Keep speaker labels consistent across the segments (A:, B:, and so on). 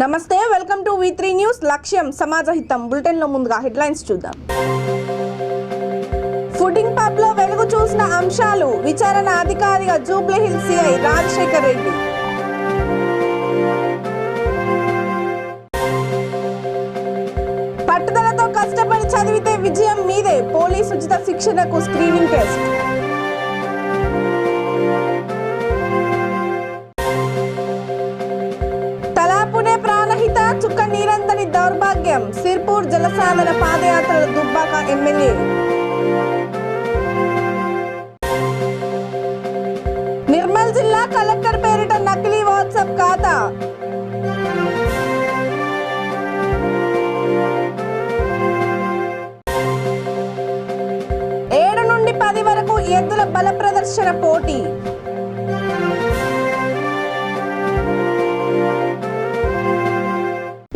A: నమస్తే, welcome to V3 news. లక్ష్యం సమాజహితం. Bulletin లో ముందుగా హెడ్లైన్స్ చూద్దాం. ఫుడింగ్ పబ్ లో వెలుగు చూసిన అంశాలు. విచారణ అధికారిగా Jubilee hills CI Rajasekhar Reddy. పట్టుదలతో కష్టపడి చదివితే విజయం మీదే. పోలీసు ఉచిత శిక్షణకు స్క్రీనింగ్ టెస్ట్. ప్రాణహిత చుక్క నీరందని దౌర్భాగ్యం. సిర్పూర్ జలసాధన పాదయాత్రలో దుబ్బాక ఎమ్మెల్యే. నిర్మల్ జిల్లా కలెక్టర్ పేరిట నకిలీ వాట్సాప్ ఖాతా. 7 నుండి 10 వరకు ఎద్దుల బల ప్రదర్శన పోటీ.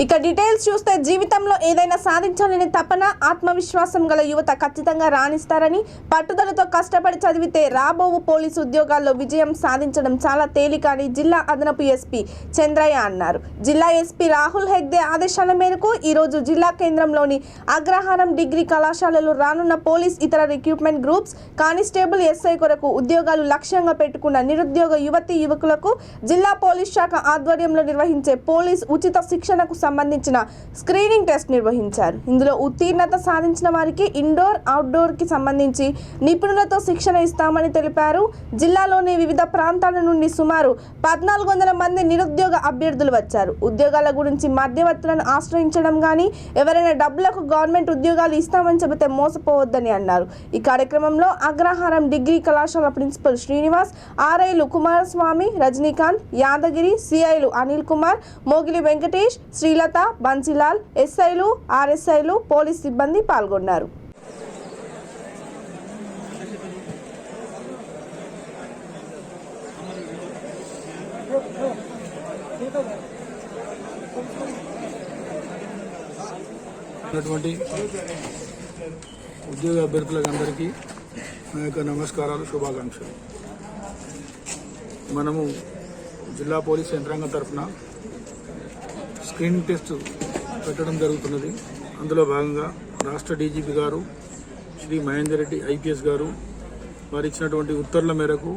A: ఇక డీటెయిల్స్ చూస్తే, జీవితంలో ఏదైనా సాధించాలని తపన, ఆత్మవిశ్వాసం గల యువత ఖచ్చితంగా రాణిస్తారని, పట్టుదలతో కష్టపడి చదివితే రాబోవు పోలీసు ఉద్యోగాల్లో విజయం సాధించడం చాలా తేలిక అని జిల్లా అదనపు ఎస్పీ చంద్రయ్య అన్నారు. జిల్లా ఎస్పీ రాహుల్ హెగ్డే ఆదేశాల మేరకు ఈరోజు జిల్లా కేంద్రంలోని అగ్రహారం డిగ్రీ కళాశాలలో రానున్న పోలీస్ ఇతర రిక్రూట్మెంట్ గ్రూప్స్, కానిస్టేబుల్, ఎస్ఐ కొరకు ఉద్యోగాలు లక్ష్యంగా పెట్టుకున్న నిరుద్యోగ యువతీ యువకులకు జిల్లా పోలీస్ శాఖ ఆధ్వర్యంలో నిర్వహించే పోలీస్ ఉచిత శిక్షణకు సంబంధించిన స్క్రీనింగ్ టెస్ట్ నిర్వహించారు. ఇందులో ఉత్తీర్ణత సాధించిన వారికి ఇండోర్, అవుట్డోర్ కి సంబంధించి నిపుణులతో శిక్షణ ఇస్తామని తెలిపారు. జిల్లాలోని వివిధ ప్రాంతాల నుండి సుమారు 1400 మంది నిరుద్యోగ అభ్యర్థులు వచ్చారు. ఉద్యోగాల గురించి మధ్యవర్తులను ఆశ్రయించడం గానీ, ఎవరైనా డబ్బులకు గవర్నమెంట్ ఉద్యోగాలు ఇస్తామని చెబితే మోసపోవద్దని అన్నారు. ఈ కార్యక్రమంలో అగ్రహారం డిగ్రీ కళాశాల ప్రిన్సిపల్ శ్రీనివాస్, ఆర్ఐలు కుమారస్వామి, రజనీకాంత్, యాదగిరి, సిఐలు అనిల్ కుమార్, మోగిలి వెంకటేష్, శ్రీలత, బన్సీలాల్, ఎస్ఐలు, ఆర్ఎస్ఐలు, పోలీస్ సిబ్బంది పాల్గొన్నారు.
B: ఉద్యోగ అభ్యర్థులందరికీ నా యొక్క నమస్కారాలు, శుభాకాంక్షలు. మనము జిల్లా పోలీస్ యంత్రాంగం తరఫున స్క్రీనింగ్ టెస్ట్ పెట్టడం జరుగుతున్నది. అందులో భాగంగా రాష్ట్ర డీజీపీ గారు శ్రీ మహేందర్ రెడ్డి ఐపీఎస్ గారు వారు ఇచ్చినటువంటి ఉత్తర్వుల మేరకు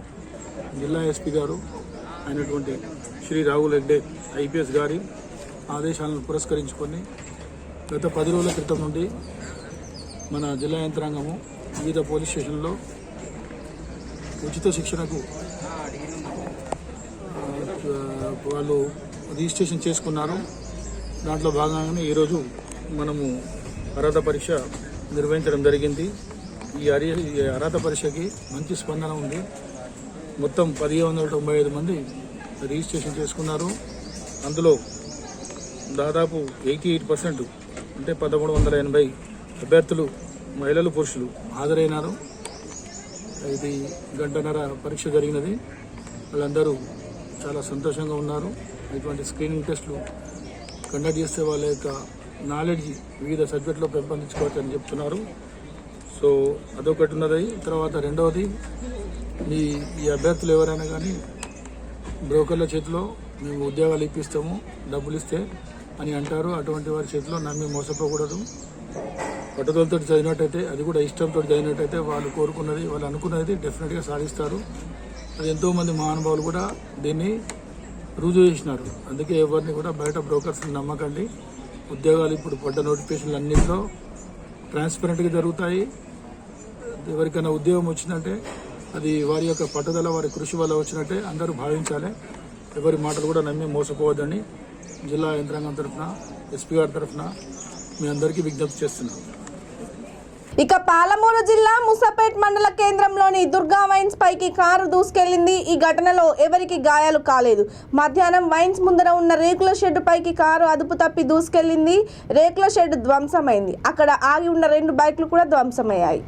B: జిల్లా ఎస్పీ గారు అయినటువంటి శ్రీ రాహుల్ హెగ్డే ఐపీఎస్ గారి ఆదేశాలను పురస్కరించుకొని గత 10 రోజుల క్రితం నుండి మన జిల్లా యంత్రాంగము వివిధ పోలీస్ స్టేషన్లో ఉచిత శిక్షణకు వాళ్ళు రిజిస్ట్రేషన్ చేసుకున్నారు. దాంట్లో భాగంగానే ఈరోజు మనము అర్హత పరీక్ష నిర్వహించడం జరిగింది. ఈ అర్హత పరీక్షకి మంచి స్పందన ఉంది. మొత్తం 1795 మంది రిజిస్ట్రేషన్ చేసుకున్నారు. అందులో దాదాపు 88% అంటే 1380 అభ్యర్థులు మహిళలు, పురుషులు హాజరైనారు. ఇది 1.5 గంటల పరీక్ష జరిగినది. వాళ్ళందరూ చాలా సంతోషంగా ఉన్నారు. ఇటువంటి స్క్రీనింగ్ టెస్టులు కండక్ట్ చేస్తే వాళ్ళ యొక్క నాలెడ్జ్ వివిధ సబ్జెక్టులో పెంపొందించుకోవచ్చు అని చెప్తున్నారు. సో అదొకటి ఉన్నది. తర్వాత రెండవది, ఈ అభ్యర్థులు ఎవరైనా కానీ బ్రోకర్ల చేతిలో మేము ఉద్యోగాలు ఇప్పిస్తాము, డబ్బులు ఇస్తే అని అంటారు. అటువంటి వారి చేతిలో నమ్మి మోసపోకూడదు. పట్టుదలతో చదివినట్టయితే, అది కూడా ఇష్టంతో చదివినట్టయితే వాళ్ళు కోరుకున్నది, వాళ్ళు అనుకున్నది డెఫినెట్గా సాధిస్తారు. అది ఎంతోమంది మహానుభావులు కూడా దీన్ని రుజువు చేసినారు. అందుకే ఎవరిని కూడా బయట బ్రోకర్స్ని నమ్మకండి. ఉద్యోగాలు ఇప్పుడు పడ్డ నోటిఫికేషన్లు అన్నింటిలో ట్రాన్స్పరెంట్గా జరుగుతాయి. ఎవరికైనా ఉద్యోగం వచ్చినట్టే అది వారి యొక్క పట్టుదల, వారి కృషి వల్ల వచ్చినట్టే అందరూ భావించాలి. ఎవరి మాటలు కూడా నమ్మి మోసపోవద్దని జిల్లా యంత్రాంగం తరఫున, ఎస్పీ గారి తరఫున మీ అందరికీ విజ్ఞప్తి చేస్తున్నాను.
A: ఇక పాలమూరు జిల్లా ముసాపేట్ మండల కేంద్రంలోని దుర్గా వైన్స్ పైకి కారు దూసుకెళ్లింది. ఈ ఘటనలో ఎవరికి గాయాలు కాలేదు. మధ్యాహ్నం వైన్స్ ముందర ఉన్న రేకుల షెడ్ పైకి కారు అదుపు తప్పి దూసుకెళ్లింది. రేకుల షెడ్ ధ్వంసమైంది. అక్కడ ఆగి ఉన్న 2 బైక్లు కూడా ధ్వంసమయ్యాయి.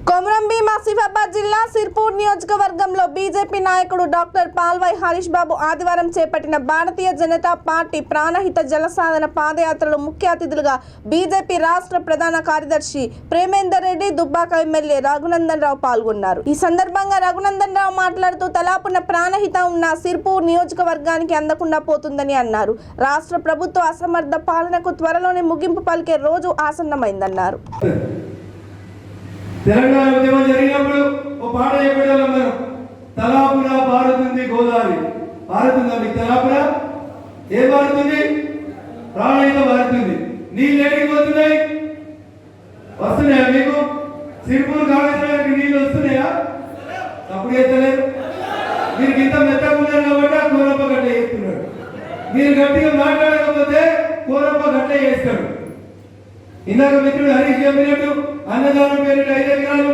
A: కొమరం భీం ఆసిఫాబాద్ జిల్లా సిర్పూర్ నియోజకవర్గంలో బీజేపీ నాయకుడు డాక్టర్ పాల్వై హరీష్ బాబు ఆదివారం చేపట్టిన భారతీయ జనతా పార్టీ ప్రాణహిత జలసాధన పాదయాత్రలో ముఖ్య అతిథులుగా బీజేపీ రాష్ట్ర ప్రధాన కార్యదర్శి ప్రేమేందర్ రెడ్డి, దుబ్బాక ఎమ్మెల్యే రఘునందన్ రావు పాల్గొన్నారు. ఈ సందర్భంగా రఘునందన్ రావు మాట్లాడుతూ తలాపున ప్రాణహిత ఉన్న సిర్పూర్ నియోజకవర్గానికి అందకుండా పోతుందని అన్నారు. రాష్ట్ర ప్రభుత్వ అసమర్థ పాలనకు త్వరలోనే ముగింపు పలికే రోజు ఆసన్నమైందన్నారు.
C: తెలంగాణ ఉద్యమం జరిగినప్పుడు ఓ పాట చెప్పేవాళ్ళం మనం, తలాపున పారుతుంది గోదావరి. పారుతుందా మీకు తలాపున? ఏ పారుతుంది? ప్రాణహిత పారుతుంది. నీళ్ళు ఎడికి పోతున్నాయి? వస్తున్నాయా మీకు? సిర్పూర్ కాళేశ్వరానికి నీళ్ళు వస్తున్నాయా? అప్పుడు ఎత్తలేదు. మీరు ఇంత మెత్తకున్నారు కాబట్టి ఆ కోరప్ప గట్ట చేస్తున్నాడు. మీరు గట్టిగా మాట్లాడకపోతే కోరప్ప గట్ట చేస్తాడు. ఇందాక మిత్రుడు హరీష్ చెప్పినట్టు అన్నదానం పేరిట 5 ఎకరాలు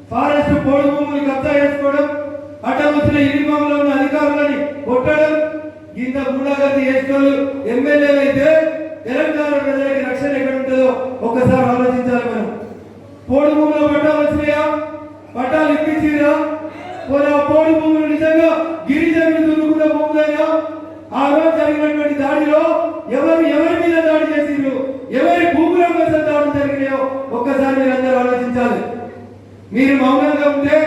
C: ఫారెస్ట్ పోడు భూములు కబ్జా చేసుకోవడం, అడ్డవచ్చిన యూనిఫామ్లో ఉన్న అధికారులని కొట్టడం, ఇంత గూడాగతి చేసుకోవాలి. ఎమ్మెల్యేలు అయితే తెలంగాణ ప్రజలకి రక్షణ ఎక్కడ ఉంటుందో ఒక్కసారి ఆలోచించాలి. మనం పోడు భూముల పట్టాలు వచ్చినాయా? పట్టాలు ఇప్పించిరా? పోనీ ఆ పోడు భూములు నిజంగా గిరిజనులు దున్నుకున్న భూములైనా? ఆ రోజు జరిగినటువంటి దాడిలో ఎవరి మీద దాడి చేసిరు, ఎవరి భూముల కోసం దాడులు జరిగినాయో ఒక్కసారి మీరు అందరూ ఆలోచించాలి. మీరు మౌనంగా ఉంటే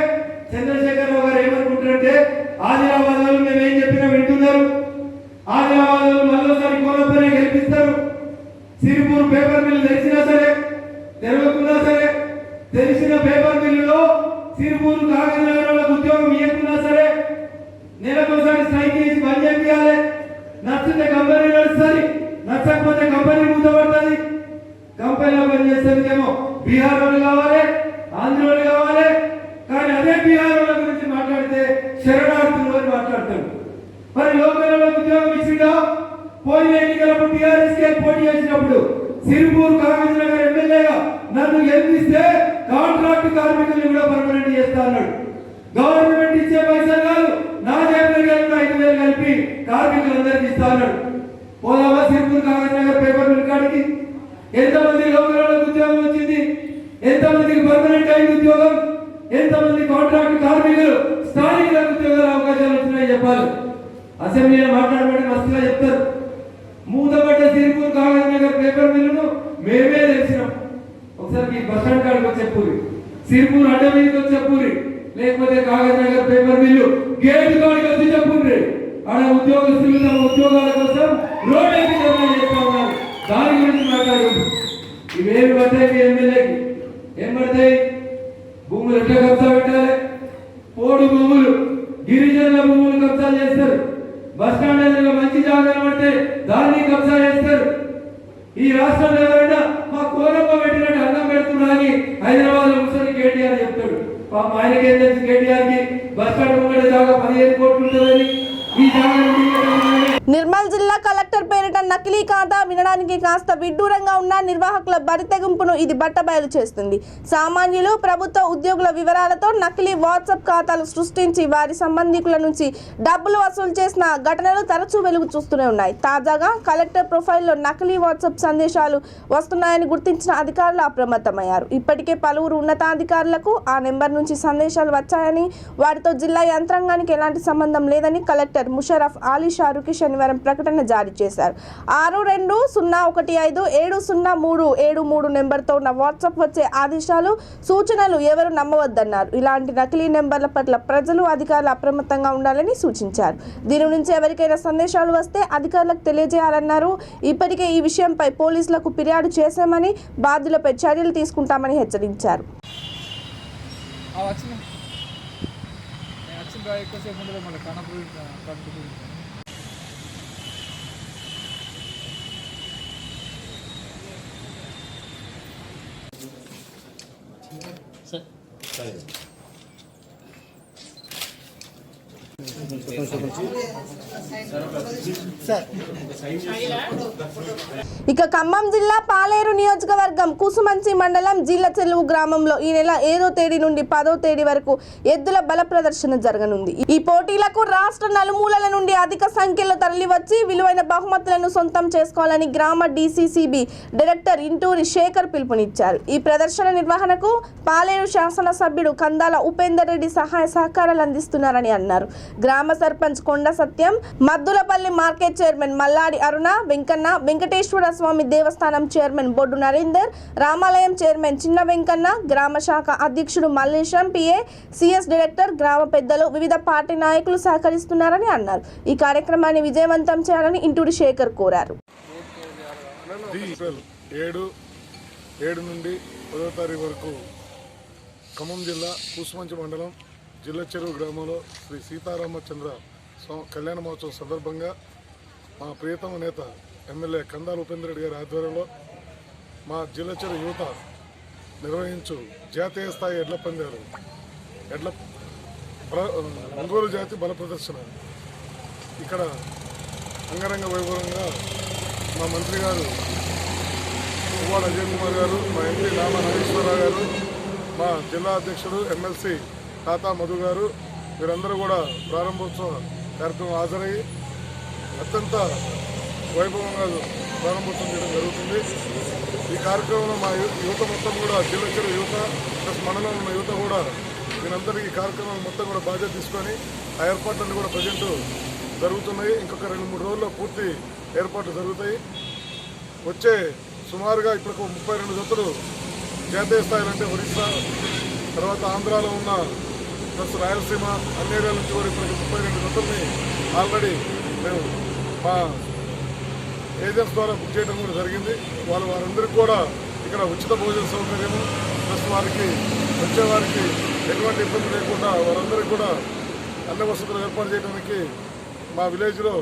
C: చంద్రశేఖరరావు గారు ఏమనుకుంటారంటే ఆదిలాబాద్ వాళ్ళు మేమేం చెప్పినా వింటున్నారు, ఆదిలాబాద్ వాళ్ళు మళ్ళీసారి కోనప్పనే గెలిపిస్తారు. సిరిపూర్ పేపర్ మిల్లు తెరిచినా సరే తెరవకున్నా సరే, తెలిసిన పేపర్ మిల్లులో సిరిపూర్ కాగజ్ ఉద్యోగం ఇవ్వకున్నా సరే నెలకోసారి స్ట్రైక్ చేసి బంద్ చేయాలి. నచ్చితే కంపెనీ నడుస్తుంది, నచ్చకపోతే కంపెనీ మూతపడుతుంది. కంపెనీలో పనిచేసేందుకేమో బీహార్ వాళ్ళు కావాలి, ఆంధ్ర వాళ్ళు కావాలి. కానీ అదే బీహార్ వాళ్ళ గురించి మాట్లాడితే శరణార్థులు అని మాట్లాడతాడు. మరి లోకల్లో ఉద్యోగం ఇచ్చిందా? పోయిన ఎన్నికలప్పుడు టీఆర్ఎస్కే పోటీ చేసినప్పుడు సిరిపూర్ కాగజ్ నగర్ ఎమ్మెల్యేగా నన్ను గెలిపిస్తే కాంట్రాక్ట్ కార్మికుల్ని కూడా పర్మనెంట్ చేస్తా అన్నాడు. గవర్నమెంట్ ఇచ్చే పైసలు కాదు, నా జేబులో 5,000 కలిపి కార్మికులందరికీ ఇస్తా అన్నాడు. పోదామా సిర్పూర్ కాగజ్ నగర్ పేపర్ మిల్ కాడికి? ఎంతమంది లోకల్లో ఉద్యోగం వచ్చింది? ఎంతమందికి పర్మనెంట్ అయింది ఉద్యోగం? ఎంతమంది కాంట్రాక్ట్ కార్మికులు స్థానికులకు ఉద్యోగాల అవకాశాలు వచ్చినాయి చెప్పాలి. అసెంబ్లీలో మాట్లాడబడి మస్తుగా చెప్తారు. మూతపడ్డ సిర్పూర్ కాగజ్ నగర్ పేపర్ మిల్లును మేమే తెలిసినాం. ఒకసారి బస్ స్టాండ్ కాడికి వచ్చే పూరి, సిర్పూర్ అడ్డ మీదకి వచ్చే పూరి, లేకపోతే Kagaz Nagar paper mill gate కాడికి వచ్చి చెప్పుండ్రి. ఆడ ఉద్యోగస్తులు తమ ఉద్యోగాల కోసం రోడ్ ఎక్కి ధర్నా చేస్తా ఉన్నారు. దాని గురించి మాట్లాడుతుంది. ఇవేమి పడతాయి మీ ఎమ్మెల్యేకి? ఏం పడతాయి? భూములు ఎట్లా కబ్జా పెట్టాలి? పోడు భూములు, గిరిజనుల భూములు కబ్జా చేస్తారు. బస్ స్టాండ్ మంచి జాగాలు పడితే దాన్ని కబ్జా చేస్తారు. ఈ రాష్ట్రంలో ఎవరైనా మా కోరప్ప పెట్టినట్టు అన్నం పెడుతున్నా అని హైదరాబాద్ లో కూర్చొని కేటీఆర్ చెప్తాడు. ఆయనకి ఏం తెలుసు? కేటీఆర్ కి బస్ స్టాండ్ ముంగడ జాగా 15 కోట్లు ఉంటుందని. ఈ జాగా
A: నిర్మల్ జిల్లా కలెక్టర్ పేరిట నకిలీ ఖాతా వినడానికి కాస్త విడ్డూరంగా ఉన్న నిర్వాహకుల బరితెగింపును ఇది బట్టబయలు చేస్తుంది. సామాన్యులు, ప్రభుత్వ ఉద్యోగుల వివరాలతో నకిలీ వాట్సాప్ ఖాతాలు సృష్టించి వారి సంబంధికుల నుంచి డబ్బులు వసూలు చేసిన ఘటనలు తరచూ వెలుగు చూస్తూనే ఉన్నాయి. తాజాగా కలెక్టర్ ప్రొఫైల్లో నకిలీ వాట్సాప్ సందేశాలు వస్తున్నాయని గుర్తించిన అధికారులు అప్రమత్తమయ్యారు. ఇప్పటికే పలువురు ఉన్నతాధికారులకు ఆ నెంబర్ నుంచి సందేశాలు వచ్చాయని, వాటితో జిల్లా యంత్రాంగానికి ఎలాంటి సంబంధం లేదని కలెక్టర్ ముషరఫ్ అలీ షారూఖీ శనివారం ప్రకటన జారీ చేశారు. 6201570373 నెంబర్తో ఉన్న వాట్సాప్ వచ్చే ఆదేశాలు, సూచనలు ఎవరు నమ్మవద్దన్నారు. ఇలాంటి నకిలీ నెంబర్ల పట్ల ప్రజలు, అధికారులు అప్రమత్తంగా ఉండాలని సూచించారు. దీని నుంచి ఎవరికైనా సందేశాలు వస్తే అధికారులకు తెలియజేయాలన్నారు. ఇప్పటికే ఈ విషయంపై పోలీసులకు ఫిర్యాదు చేశామని, బాధ్యులపై చర్యలు తీసుకుంటామని హెచ్చరించారు. ఇక ఖమ్మం జిల్లా పాలేరు నియోజకవర్గం కుసుమంచి మండలం జిల్ల చెరువు గ్రామంలో ఈ నెల 7వ తేదీ నుండి 10వ తేదీ వరకు ఎద్దుల బల ప్రదర్శన జరగనుంది. ఈ పోటీలకు రాష్ట్ర నలుమూలల నుండి అధిక సంఖ్యలో తరలివచ్చి విలువైన బహుమతులను సొంతం చేసుకోవాలని గ్రామ డీసీసీబీ డైరెక్టర్ ఇంటూరి శేఖర్ పిలుపునిచ్చారు. ఈ ప్రదర్శన నిర్వహణకు పాలేరు శాసనసభ్యుడు కందాల ఉపేందర్ రెడ్డి సహాయ సహకారాలు అందిస్తున్నారని అన్నారు. గ్రామ సర్పంచ్ కొండ సత్యం, మద్దులపల్లి మార్కెట్ చైర్మన్ మల్లాడి అరుణ, వెంకన్న, వెంకటేశ్వర స్వామి దేవస్థానం చైర్మన్ బొడ్డు నరేందర్, రామాలయం చైర్మన్ చిన్న వెంకన్న, గ్రామ శాఖ అధ్యక్షుడు మల్లేశం, పిఏ, సిఎస్ డైరెక్టర్, గ్రామ పెద్దలు, వివిధ పార్టీ నాయకులు సహకరిస్తున్నారని అన్నారు. ఈ కార్యక్రమాన్ని విజయవంతం చేయాలని ఇంటూరి శేఖర్ కోరారు.
D: 7 నుండి 10వ తారీఖు వరకు ఖమ్మం జిల్లా కూసుమంచి మండలం జిల్ల చెరువు గ్రామంలో శ్రీ సీతారామచంద్ర కళ్యాణ మహోత్సవం సందర్భంగా మా ప్రియతమ నేత ఎమ్మెల్యే కందాల ఉపేందర్ రెడ్డి గారి ఆధ్వర్యంలో మా జిల్ల చెరువు యువత నిర్వహించు జాతీయ స్థాయి ఎడ్ల పందాలు ఒంగోలు జాతి బల ప్రదర్శన ఇక్కడ అంగరంగ వైభవంగా మా మంత్రి గారు పువ్వాడ అజయ్ కుమార్ గారు, మా ఎంపీ నామా నాగేశ్వరరావు గారు, మా జిల్లా అధ్యక్షుడు ఎమ్మెల్సీ తాతా మధు గారు వీరందరూ కూడా ప్రారంభోత్సవ కార్యక్రమం హాజరయ్యి అత్యంత వైభవంగా ప్రారంభోత్సవం చేయడం జరుగుతుంది. ఈ కార్యక్రమంలో మా యువత మొత్తం కూడా జిల్లా చెరువు యువత ప్లస్ మండలంలో ఉన్న యువత కూడా దీనందరికీ ఈ కార్యక్రమం మొత్తం కూడా బాధ్యత తీసుకొని ఆ ఏర్పాట్లన్నీ కూడా ప్రజెంట్ జరుగుతున్నాయి. ఇంకొక 2-3 రోజుల్లో పూర్తి ఏర్పాట్లు జరుగుతాయి. వచ్చే సుమారుగా ఇప్పుడు 32 జతలు జాతీయ స్థాయిలో అంటే ఒరిస్సా తర్వాత ఆంధ్రాలో ఉన్న ప్లస్ రాయలసీమ అన్ని ఏరియాల నుంచి కూడా ఇప్పటికి 32 జతల్ని ఆల్రెడీ మేము మా ఏజెంట్స్ ద్వారా బుక్ చేయడం కూడా జరిగింది. వారందరికీ కూడా ఇక్కడ ఉచిత భోజన సౌకర్యము ప్లస్ వారికి వచ్చేవారికి ఎటువంటి ఇబ్బంది లేకుండా వారందరికీ కూడా అన్ని వసతులు ఏర్పాటు చేయడానికి మా విలేజ్లో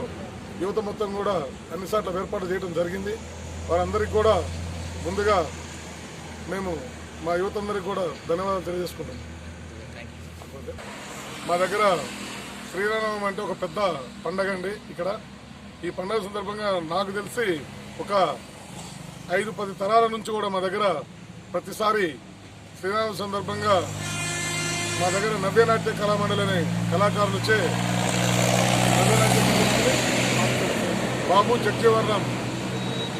D: యువత మొత్తం కూడా అన్ని సార్లు ఏర్పాటు చేయడం జరిగింది. వారందరికీ కూడా ముందుగా మేము మా యువత అందరికీ కూడా ధన్యవాదాలు తెలియజేసుకుంటాం. మా దగ్గర శ్రీరామనవమి అంటే ఒక పెద్ద పండగ అండి. ఇక్కడ ఈ పండగ సందర్భంగా నాకు తెలిసి ఒక 5-10 తరాల నుంచి కూడా మా దగ్గర ప్రతిసారి శ్రీరామ సందర్భంగా మా దగ్గర నవ్యనాట్య కళామండలి అనే కళాకారులు వచ్చే బాబు చక్రవర్ణం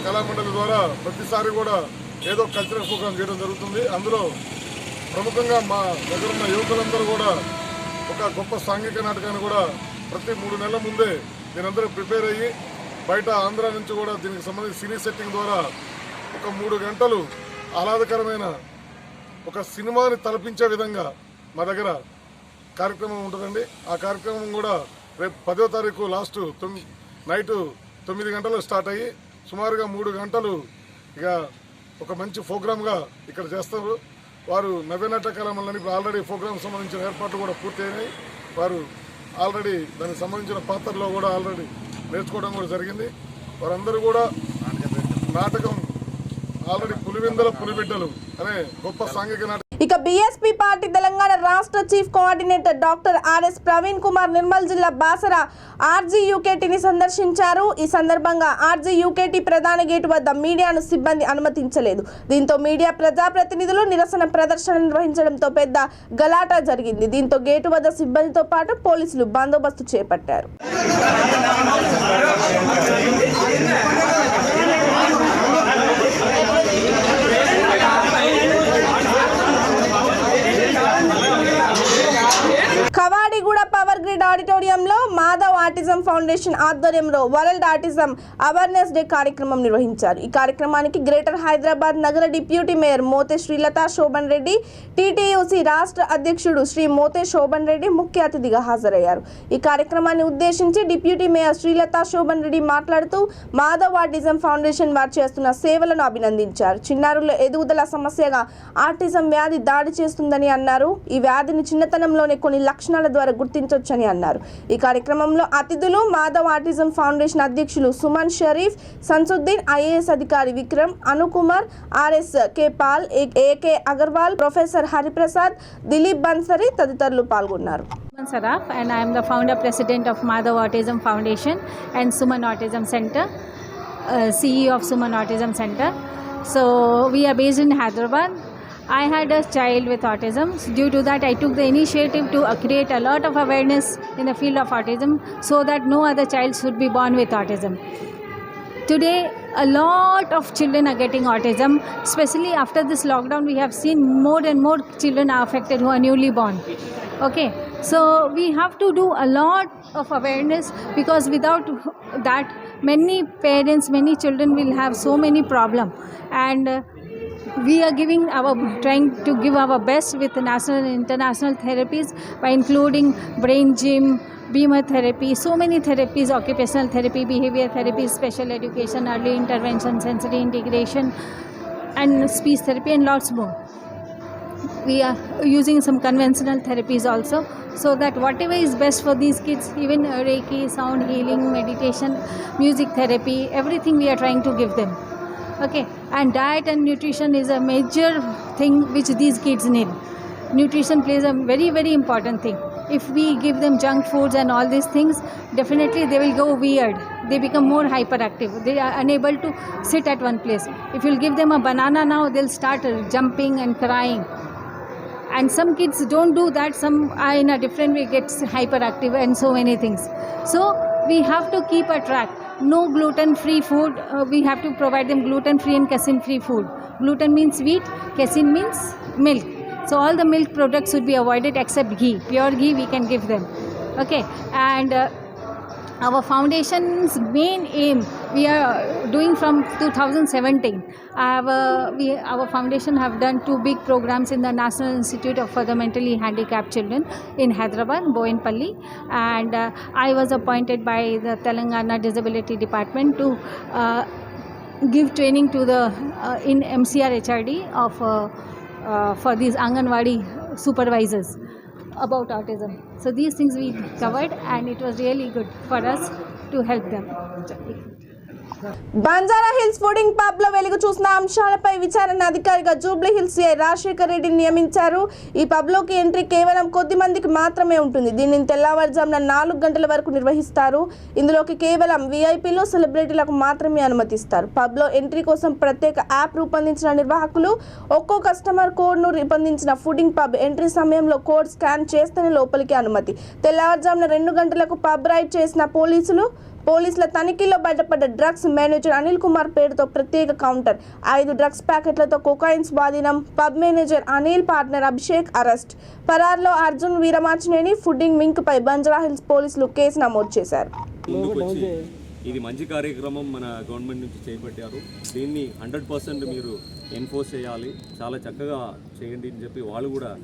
D: కళామండలి ద్వారా ప్రతిసారి కూడా ఏదో కల్చరల్ ప్రోగ్రామ్ చేయడం జరుగుతుంది. అందులో ప్రముఖంగా మా దగ్గర ఉన్న యువకులందరూ కూడా ఒక గొప్ప సాంఘిక నాటకాన్ని కూడా ప్రతి 3 నెలల ముందే దీనందరూ ప్రిపేర్ అయ్యి బయట ఆంధ్ర నుంచి కూడా దీనికి సంబంధించి సినీ సెట్టింగ్ ద్వారా ఒక 3 గంటలు ఆహ్లాదకరమైన ఒక సినిమాని తలపించే విధంగా మా దగ్గర కార్యక్రమం ఉంటుందండి. ఆ కార్యక్రమం కూడా రేపు 10వ తారీఖు లాస్ట్ నైటు 9 గంటలు స్టార్ట్ అయ్యి సుమారుగా 3 గంటలు ఇక ఒక మంచి ప్రోగ్రామ్గా ఇక్కడ చేస్తారు. వారు నవ్యనాట్య కళామండలి ఇప్పుడు ఆల్రెడీ ప్రోగ్రామ్ సంబంధించిన ఏర్పాట్లు కూడా పూర్తి అయినాయి. వారు ఆల్రెడీ దానికి సంబంధించిన పాత్రలో కూడా ఆల్రెడీ నేర్చుకోవడం కూడా జరిగింది. వారందరూ కూడా నాటకం ఆల్రెడీ పులివెందల పులిబిడ్డలు అనే గొప్ప సాంఘిక నాటకం.
A: ఇక బీఎస్పీ పార్టీ తెలంగాణ రాష్ట్ర chief coordinator doctor RS Praveen Kumar Nirmal జిల్లా బాసర ఆర్జీయూకేటీని సందర్శించారు. ఈ సందర్భంగా ఆర్జీయూకేటీ ప్రధాన గేటు వద్ద మీడియాను సిబ్బంది అనుమతించలేదు. దీంతో మీడియా ప్రజాప్రతినిధులు నిరసన ప్రదర్శన నిర్వహించడంతో పెద్ద గలాటా జరిగింది. దీంతో గేటు వద్ద సిబ్బందితో పాటు పోలీసులు బందోబస్తు చేపట్టారు. కవాడిగూడ పవర్ గ్రిడ్ ఆడిటోరియంలో మాధవ్ ఆటిజం ఫౌండేషన్ ఆధ్వర్యంలో వరల్డ్ ఆటిజం అవేర్నెస్ డే కార్యక్రమం నిర్వహించారు. ఈ కార్యక్రమానికి గ్రేటర్ హైదరాబాద్ నగర డిప్యూటీ మేయర్ మోతే శ్రీలతా శోభన్ రెడ్డి, టీటీయూసీ రాష్ట్ర అధ్యక్షుడు శ్రీ మోతే శోభన్ రెడ్డి ముఖ్య అతిథిగా హాజరయ్యారు. ఈ కార్యక్రమాన్ని ఉద్దేశించి డిప్యూటీ మేయర్ శ్రీలతా శోభన్ రెడ్డి మాట్లాడుతూ మాధవ్ ఆటిజం ఫౌండేషన్ వారు చేస్తున్న సేవలను అభినందించారు. చిన్నారుల ఎదుగుదల సమస్యగా ఆటిజం వ్యాధి దాడి చేస్తుందని అన్నారు. ఈ వ్యాధిని చిన్నతనంలోనే కొన్ని లక్షణాల ద్వారా గుర్తించవచ్చని అన్నారు. ఈ కార్యక్రమంలో అతిథులు మాధవ్ ఆటిజం ఫౌండేషన్ అధ్యక్షులు సుమన్ షరీఫ్, సంసుద్దీన్, ఐఏఎస్ అధికారి Vikram, Anukumar, RS K Pal, AK Agarwal, professor Hariprasad, Dilip Bansari తదితరులు పాల్గొన్నారు.
E: Saraf, and I am the founder president of Madhav Autism Foundation and Suman Autism Center, CEO of Suman Autism Center. So we are based in Hyderabad. I had a child with autism. Due to that, I took the initiative to create a lot of awareness in the field of autism so that no other child should be born with autism. Today, a lot of children are getting autism. Especially after this lockdown, we have seen more and more children are affected who are newly born. Okay, so we have to do a lot of awareness, because without that, many parents, many children will have so many problems. And we are trying to give our best with national and international therapies by including brain gym, Beamer therapy, so many therapies, occupational therapy, behavior therapy, special education, early intervention, sensory integration, and speech therapy, and lots more. We are using some conventional therapies also, so that whatever is best for these kids, even Reiki, sound healing, meditation, music therapy, everything we are trying to give them. Okay, and diet and nutrition is a major thing which these kids need. Nutrition plays a very, very important thing. If we give them junk foods and all these things, definitely they will go weird. They become more hyperactive. They are unable to sit at one place. If you'll give them a banana now, they'll start jumping and crying. And some kids don't do that. Some are in a different way, gets hyperactive and so many things. So we have to keep a track. No gluten-free food. We have to provide them gluten-free and casein-free food. Gluten means wheat, casein means milk. So all the milk products should be avoided except ghee. Pure ghee we can give them. Okay, and our foundation's main aim, we are doing from 2017. Our foundation have done 2 big programs in the National Institute for the Mentally Handicapped Children in Hyderabad, Boinpalli, and I was appointed by the Telangana Disability Department to give training to the in MCR HRD of for these Anganwadi supervisors about autism. So these things we covered, and it was really good for us to help them.
A: Banjara hills pudding pub లో వెలుగు చూసిన అంశాలపై విచారణ అధికారిగా Jubilee hills CI Rajasekhar రెడ్డిని నియమించారు. ఈ pub లోకి ఎంట్రీ కేవలం కొద్ది మందికి మాత్రమే ఉంటుంది. దీనిని తెల్లవారుజామున 4 గంటల వరకు నిర్వహిస్తారు. ఇందులోకి కేవలం విఐపీలు, సెలబ్రిటీలకు మాత్రమే అనుమతిస్తారు. పబ్ లో ఎంట్రీ కోసం ప్రత్యేక యాప్ రూపొందించిన నిర్వాహకులు ఒక్కో కస్టమర్ కోడ్ ను రూపొందించిన ఫుడింగ్ పబ్ ఎంట్రీ సమయంలో కోడ్ స్కాన్ చేస్తేనే లోపలికి అనుమతి. తెల్లవారుజామున 2 గంటలకు పబ్ రైడ్ చేసిన పోలీసుల తనిఖీలో బయటపడ్డ డ్రగ్స్ మేనేజర్ అనిల్ కుమార్ పేరుతో ప్రత్యేక కౌంటర్, 5 డ్రగ్స్ ప్యాకెట్లతో కొకైన్ స్వాధీనం. Pub manager Anil, partner Abhishek arrest. పరార్లో అర్జున్ వీరమాచినేని ఫుడింగ్ వింక్ పై బంజారా హిల్స్ పోలీసులు కేసు నమోదు చేశారు.
F: ఇది మంచి కార్యక్రమం మన గవర్నమెంట్ నుంచి చేపట్టారు. దీన్ని 100% మీరు ఎన్ఫోర్స్ చేయాలి, చాలా చక్కగా చేయండి అని చెప్పి వాళ్ళు కూడా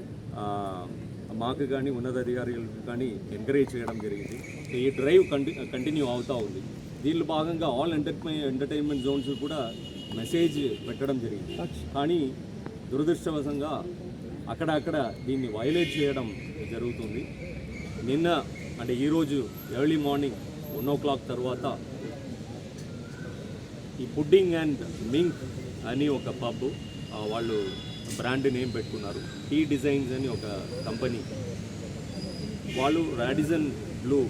F: మాకు కానీ ఉన్నతాధికారులకు కానీ ఎంకరేజ్ చేయడం జరిగింది. ఈ డ్రైవ్ కంటిన్యూ అవుతూ ఉంది. దీనిలో భాగంగా ఆల్ ఎంటర్టైన్మెంట్ జోన్స్ కూడా మెసేజ్ పెట్టడం జరిగింది. కానీ దురదృష్టవశంగా అక్కడక్కడ దీన్ని వైలేట్ చేయడం జరుగుతుంది. నిన్న అంటే ఈరోజు ఎర్లీ మార్నింగ్ 1 o'clock తర్వాత ఈ పుడ్డింగ్ అండ్ మింక్ అని ఒక పబ్, వాళ్ళు బ్రాండ్ నేమ్ పెట్టుకున్నారు. టీ డిజైన్స్ అని ఒక కంపెనీ, వాళ్ళు రాడిసన్ బ్లూ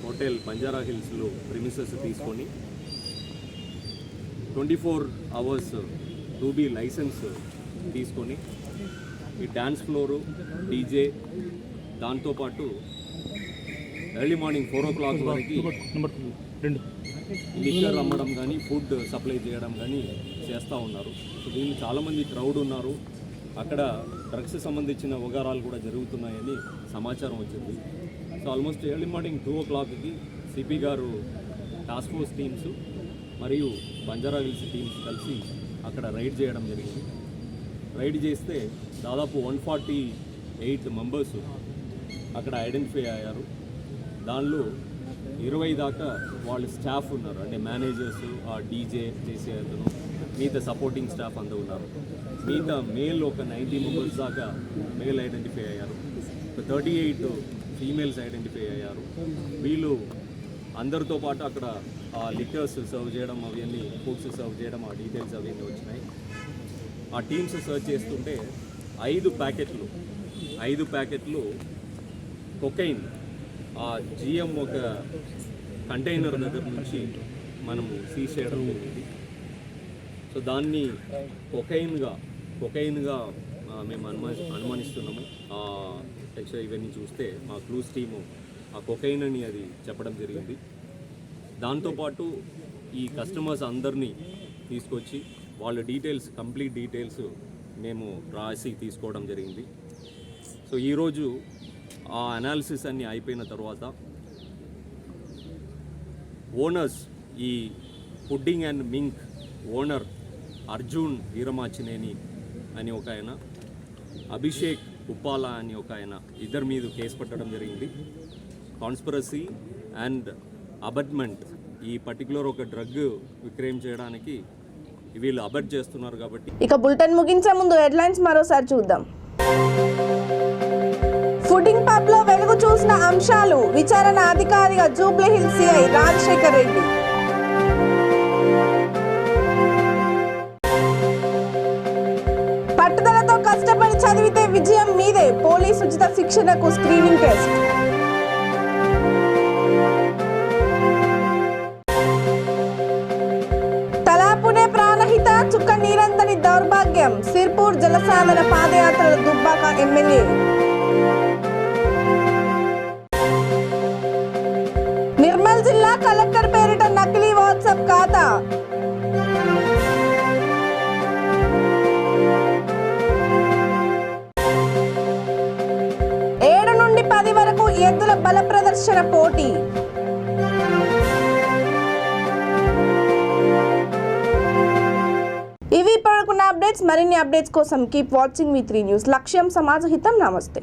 F: హోటల్ బంజారా హిల్స్లో ప్రిమిసెస్ తీసుకొని 24 hours 2B లైసెన్స్ తీసుకొని ఈ డ్యాన్స్ ఫ్లోరు, డీజే, దాంతోపాటు ఎర్లీ మార్నింగ్ 4 o'clock వరకు లిక్కర్ అమ్మడం కానీ ఫుడ్ సప్లై చేయడం కానీ చేస్తూ ఉన్నారు. సో దీన్ని చాలామంది క్రౌడ్ ఉన్నారు. అక్కడ డ్రగ్స్ సంబంధించిన వ్యవహారాలు కూడా జరుగుతున్నాయని సమాచారం వచ్చింది. సో ఆల్మోస్ట్ ఎర్లీ మార్నింగ్ 2 o'clockకి సిపి గారు టాస్క్ ఫోర్స్ టీమ్స్ మరియు బంజారా హిల్స్ టీమ్స్ కలిసి అక్కడ రైడ్ చేయడం జరిగింది. రైడ్ చేస్తే దాదాపు 148 మెంబర్స్ అక్కడ ఐడెంటిఫై అయ్యారు. దానిలో 20 దాకా వాళ్ళు స్టాఫ్ ఉన్నారు, అంటే మేనేజర్స్, ఆ డీజే చేసే అతను, మిగతా సపోర్టింగ్ స్టాఫ్ అంతా ఉన్నారు. మిగతా మేల్ ఒక 90 మెంబర్స్ దాకా మేల్ ఐడెంటిఫై అయ్యారు. 38 ఫీమేల్స్ ఐడెంటిఫై అయ్యారు. వీళ్ళు అందరితో పాటు అక్కడ లిక్కర్స్ సర్వ్ చేయడం అవన్నీ ఫుడ్స్ సర్వ్ చేయడం ఆ డీటెయిల్స్ అవన్నీ వచ్చినాయి. ఆ టీమ్స్ సర్చ్ చేస్తుంటే 5 ప్యాకెట్లు కొకైన్ ఆ జిఎం ఒక కంటైనర్ దగ్గర నుంచి మనము సీజ్ చేయడం జరిగింది. సో దాన్ని కొకైన్గా మేము అనుమానిస్తున్నాము. యాక్చువల్గా ఇవన్నీ చూస్తే మా క్లూస్ టీము ఆ కొకైన్ అని అది చెప్పడం జరిగింది. దాంతోపాటు ఈ కస్టమర్స్ అందరినీ తీసుకొచ్చి వాళ్ళ కంప్లీట్ డీటెయిల్స్ మేము రాసి తీసుకోవడం జరిగింది. సో ఈరోజు ఆ అనాలిసిస్ అన్నీ అయిపోయిన తర్వాత ఓనర్స్, ఈ pudding and mink owner Arjun Veeramachaneni అని ఒక ఆయన, అభిషేక్ ఉప్పాల అని ఒక ఆయన, ఇద్దరి మీద కేసు పెట్టడం జరిగింది. కాన్స్పిరసీ అండ్ అబట్మెంట్, ఈ పర్టికులర్ ఒక డ్రగ్ విక్రయం చేయడానికి వీళ్ళు అబట్ చేస్తున్నారు కాబట్టి.
A: ఇక బులెటిన్ ముగించే ముందు హెడ్లైన్స్ మరోసారి చూద్దాం. ఫుడింగ్ పబ్ లో వెలుగు చూసిన అంశాలు, విచారణ అధికారిగా Jubilee hills CI Rajasekhar Reddy. పట్టుదలతో కష్టపడి చదివితే విజయం మీదే, పోలీసు ఉచిత శిక్షణకు స్క్రీనింగ్ టెస్ట్. తలాపునే ప్రాణహిత, చుక్క నీరందని దౌర్భాగ్యం, సిర్పూర్ జలసాధన పాదయాత్రల దుబ్బాక ఎమ్మెల్యే. నిర్మల్ జిల్లా కలెక్టర్ పేరిట నకిలీ వాట్సాప్ ఖాతా. ఏడు నుండి 10 వరకు ఎద్దుల బల ప్రదర్శన పోటీ. ఇవి ఇప్పటివరకున్న అప్డేట్స్. మరిన్ని అప్డేట్స్ కోసం కీప్ వాచింగ్ V3 న్యూస్. లక్ష్యం సమాజ హితం. నమస్తే.